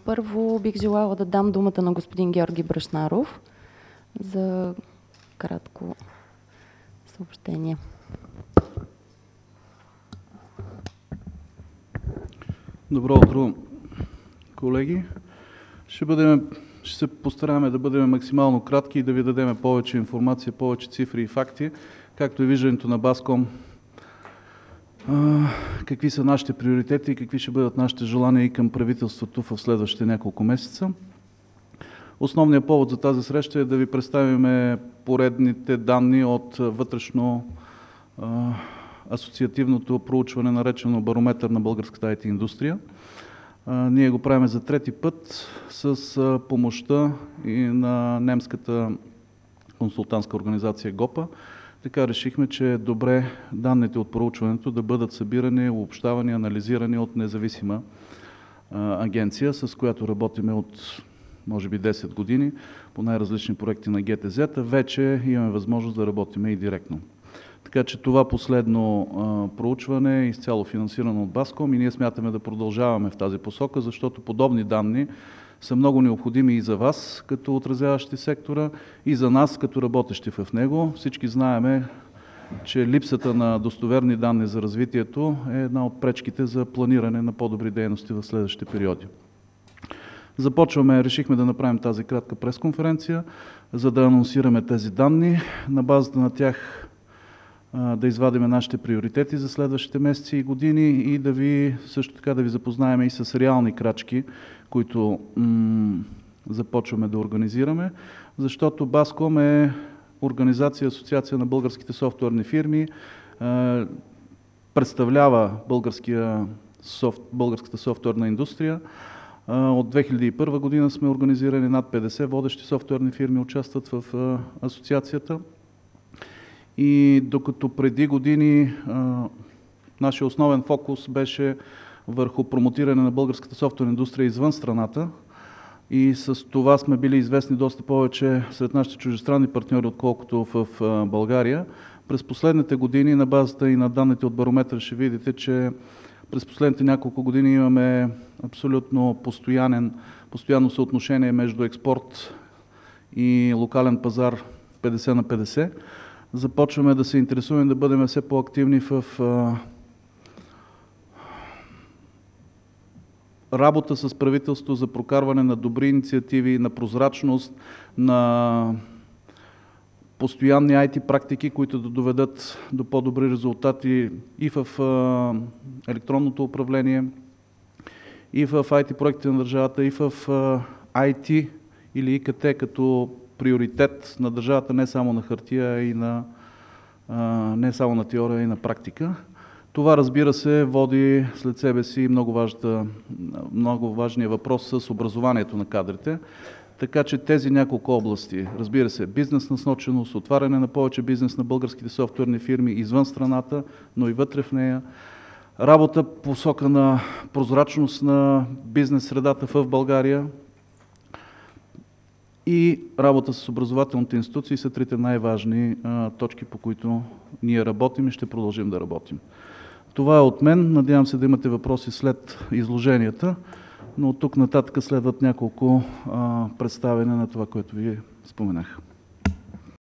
Първо бих желала да дам думата на господин Георги Брашнаров за кратко съобщение. Добро утро, колеги. Ще се постараем да бъдем максимално кратки и да ви дадем повече информация, повече цифри и факти, както и виждането на Баском, какви са нашите приоритети и какви ще бъдат нашите желания и към правителството в следващите няколко месеца. Основният повод за тази среща е да ви представим поредните данни от вътрешно асоциативното проучване, наречено Барометър на българската IT индустрия. Ние го правим за трети път с помощта и на немската консултантска организация ГОПА. Така решихме, че е добре данните от проучването да бъдат събирани, обобщавани, анализирани от независима агенция, с която работиме от може би 10 години по най-различни проекти на ГТЗ. Вече имаме възможност да работиме и директно. Така че това последно проучване е изцяло финансирано от Баском и ние смятаме да продължаваме в тази посока, защото подобни данни са много необходими и за вас, като отразяващи сектора, и за нас, като работещи в него. Всички знаеме, че липсата на достоверни данни за развитието е една от пречките за планиране на по-добри дейности в следващите периоди. Решихме да направим тази кратка пресконференция, за да анонсираме тези данни. На базата на тях да извадим нашите приоритети за следващите месеци и години и също така да ви запознаем и с реални крачки, които започваме да организираме, защото Баском е организация, асоциация на българските софтуерни фирми, представлява българската софтуерна индустрия. От 2001 година сме организирани над 50 водещи софтуерни фирми участват в асоциацията. И докато преди години нашия основен фокус беше върху промотиране на българската софтуерна индустрия извън страната и с това сме били известни доста повече сред нашите чуждестранни партньори, отколкото в България. През последните години, на базата и на данните от Барометър, ще видите, че през последните няколко години имаме абсолютно постоянно съотношение между експорт и локален пазар 50 на 50. Започваме да се интересуваме да бъдем все по-активни в работа с правителството за прокарване на добри инициативи, на прозрачност, на постоянни IT практики, които да доведат до по-добри резултати и в електронното управление, и в IT проектите на държавата, и в IT или ИКТ като приоритет на държавата не само на хартия, и не само на теория, и на практика. Това, разбира се, води след себе си много важния въпрос с образованието на кадрите. Така че тези няколко области, разбира се, бизнес насоченост, отваряне на повече бизнес на българските софтуерни фирми извън страната, но и вътре в нея, работа по посока на прозрачност на бизнес средата в България и работа с образователните институции са трите най-важни точки, по които ние работим и ще продължим да работим. Това е от мен. Надявам се да имате въпроси след изложенията, но от тук нататък следват няколко представяния на това, което ви споменах.